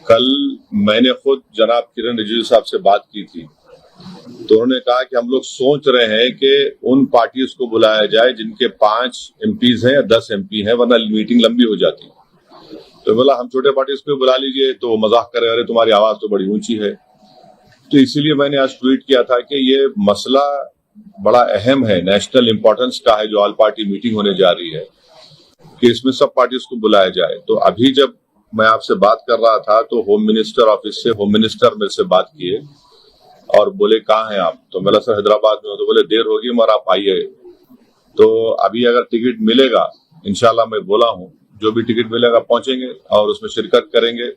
کل میں نے خود جناب کرن رجیجو صاحب سے بات کی تھی تو انہوں نے کہا کہ ہم لوگ سوچ رہے ہیں کہ ان پارٹیز کو بلایا جائے جن کے 5 MPs ہیں یا 10 MP ہیں، ورنہ میٹنگ لمبی ہو جاتی. تو بولا ہم چھوٹے پارٹیز کو بلا لیجئے، تو وہ مذاق کرے ارے تمہاری آواز تو بڑی اونچی ہے. تو اسی لیے میں نے آج ٹویٹ کیا تھا کہ یہ مسئلہ بڑا اہم ہے، نیشنل امپورٹنس کا ہے، جو آل پارٹی میٹنگ ہونے جا رہی ہے، کہ اس میں سب پارٹیز کو بلایا جائے. تو ابھی جب میں آپ سے بات کر رہا تھا تو ہوم منسٹر آفس سے ہوم منسٹر میرے سے بات کیے اور بولے کہاں ہیں آپ؟ تو میں سر حیدرآباد میں ہوں. تو بولے دیر ہوگی مگر آپ آئیے. تو ابھی اگر ٹکٹ ملے گا انشاءاللہ میں بولا ہوں جو بھی ٹکٹ ملے گا پہنچیں گے اور اس میں شرکت کریں گے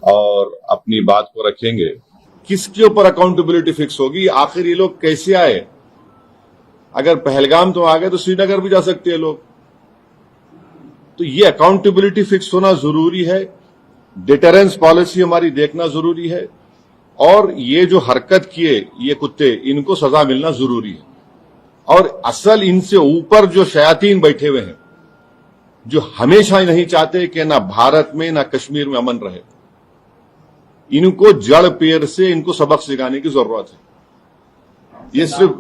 اور اپنی بات کو رکھیں گے. کس کے اوپر اکاؤنٹیبلٹی فکس ہوگی؟ آخر یہ لوگ کیسے آئے؟ اگر پہلگام تو آ گئے تو سری نگر بھی جا سکتے ہیں لوگ. تو یہ اکاؤنٹیبلٹی فکس ہونا ضروری ہے، ڈیٹرنس پالیسی ہماری دیکھنا ضروری ہے، اور یہ جو حرکت کیے یہ کتے ان کو سزا ملنا ضروری ہے. اور اصل ان سے اوپر جو شیاطین بیٹھے ہوئے ہیں جو ہمیشہ نہیں چاہتے کہ نہ بھارت میں نہ کشمیر میں امن رہے، ان کو جڑ پیر سے ان کو سبق سکھانے کی ضرورت ہے. یہ صرف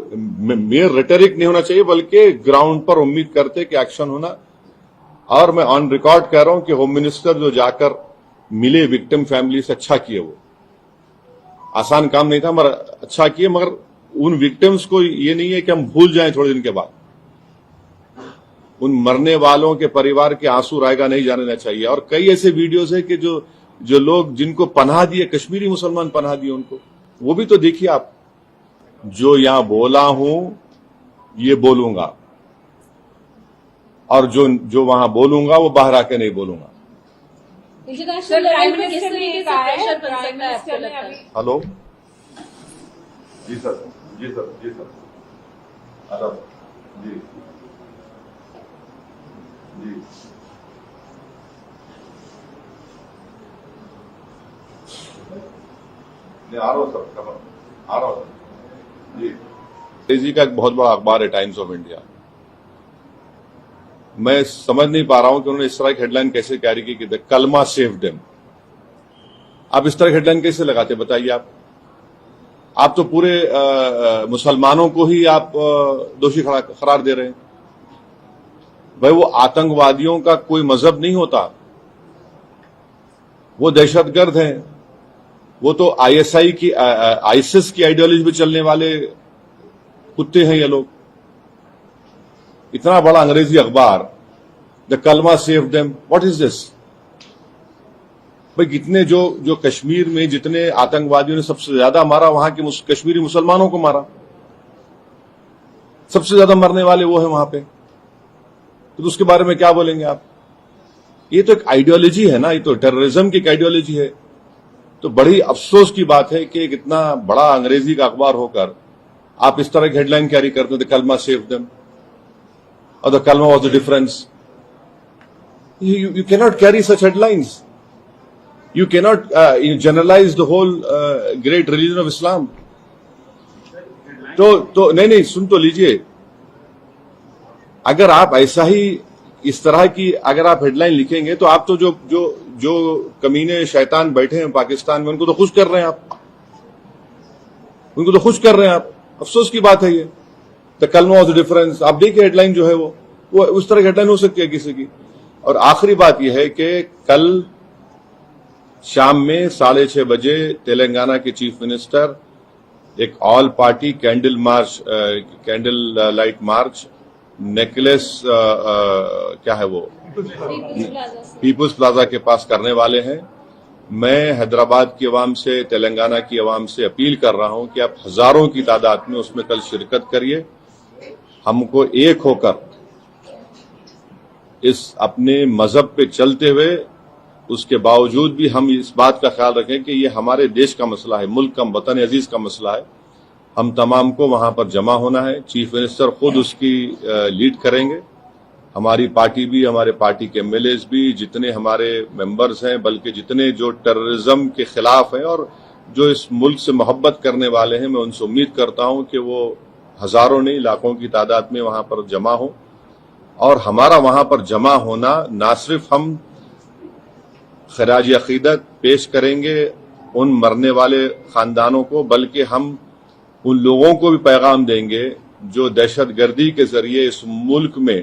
میئر ریٹرک نہیں ہونا چاہیے بلکہ گراؤنڈ پر امید کرتے کہ ایکشن ہونا. اور میں آن ریکارڈ کہہ رہا ہوں کہ ہوم منسٹر جو جا کر ملے وکٹم فیملی سے اچھا کیے، وہ آسان کام نہیں تھا مگر اچھا کیے. مگر ان وکٹمز کو یہ نہیں ہے کہ ہم بھول جائیں تھوڑے دن کے بعد. ان مرنے والوں کے پریوار کے آنسو رائگاں نہیں جانے دینا چاہیے. اور کئی ایسے ویڈیوز ہیں کہ جو لوگ جن کو پناہ دیے، کشمیری مسلمان پناہ دیے ان کو، وہ بھی تو دیکھیے آپ. جو یہاں بولا ہوں یہ بولوں گا، اور جو وہاں بولوں گا وہ باہر آ کے نہیں بولوں گا. ہلو جی سر، جی سر، جی سر، جی جی آ رہا ہوں سر، آ رہا ہوں جی. تیزی کا ایک بہت بڑا اخبار ہے ٹائمز آف انڈیا. میں سمجھ نہیں پا رہا ہوں کہ انہوں نے اس طرح کی ہیڈ لائن کیسے کیری کی کہ کلمہ سیو دیم. آپ اس طرح کی ہیڈ لائن کیسے لگاتے بتائیے؟ آپ تو پورے مسلمانوں کو ہی آپ دوشی قرار دے رہے ہیں. بھائی وہ آتنکوادیوں کا کوئی مذہب نہیں ہوتا، وہ دہشت گرد ہیں. وہ تو آئیسس کی آئیڈیالوجی پہ چلنے والے کتے ہیں یہ لوگ. اتنا بڑا انگریزی اخبار، دا کلمہ سیو دیم، واٹ از دس؟ بھائی کتنے جو کشمیر میں جتنے آتنکوادیوں نے سب سے زیادہ مارا وہاں کے کشمیری مسلمانوں کو مارا. سب سے زیادہ مرنے والے وہ ہیں وہاں پہ. تو اس کے بارے میں کیا بولیں گے آپ؟ یہ تو ایک آئیڈیالوجی ہے نا، یہ تو ٹیررزم کی ایک آئیڈیالوجی ہے. تو بڑی افسوس کی بات ہے کہ اتنا بڑا انگریزی کا اخبار ہو کر آپ اس طرح کی ہیڈ لائن کیری کرتے ہیں، دا کلمہ سیو دیم اور دا کلمہ was the difference. You cannot carry such headlines. You cannot generalize the whole great religion of Islam. تو نہیں سن تو لیجئے. اگر آپ ایسا ہی اس طرح کی اگر آپ ہیڈ لائن لکھیں گے تو آپ تو جو کمینے شیطان بیٹھے ہیں پاکستان میں ان کو تو خوش کر رہے ہیں آپ. ان کو تو خوش کر رہے ہیں آپ. افسوس کی بات ہے یہ. دا کلمہ واز دا ڈفرنس. آپ دیکھیں ہیڈ لائن جو ہے وہ اس طرح کی ہیڈ لائن ہو سکتی ہے کسی کی. اور آخری بات یہ ہے کہ کل شام میں 6:30 بجے تلنگانہ کے چیف منسٹر ایک all party candle light march نیکلس کیا ہے وہ پیپلز پلازا کے پاس کرنے والے ہیں. میں حیدرآباد کی عوام سے، تلنگانہ کی عوام سے اپیل کر رہا ہوں کہ آپ ہزاروں کی تعداد میں اس میں کل شرکت کریے. ہم کو ایک ہو کر اس اپنے مذہب پہ چلتے ہوئے اس کے باوجود بھی ہم اس بات کا خیال رکھیں کہ یہ ہمارے دیش کا مسئلہ ہے، ملک کا، وطن عزیز کا مسئلہ ہے. ہم تمام کو وہاں پر جمع ہونا ہے. چیف منسٹر خود اس کی لیڈ کریں گے. ہماری پارٹی بھی، ہمارے پارٹی کے MLAs بھی، جتنے ہمارے ممبرز ہیں، بلکہ جتنے جو ٹیررزم کے خلاف ہیں اور جو اس ملک سے محبت کرنے والے ہیں، میں ان سے امید کرتا ہوں کہ وہ ہزاروں نہیں لاکھوں کی تعداد میں وہاں پر جمع ہوں. اور ہمارا وہاں پر جمع ہونا نہ صرف ہم خراج عقیدت پیش کریں گے ان مرنے والے خاندانوں کو، بلکہ ہم ان لوگوں کو بھی پیغام دیں گے جو دہشت گردی کے ذریعے اس ملک میں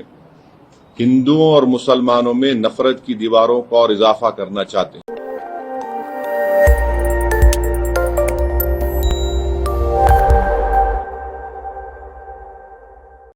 ہندوؤں اور مسلمانوں میں نفرت کی دیواروں کو اور اضافہ کرنا چاہتے ہیں۔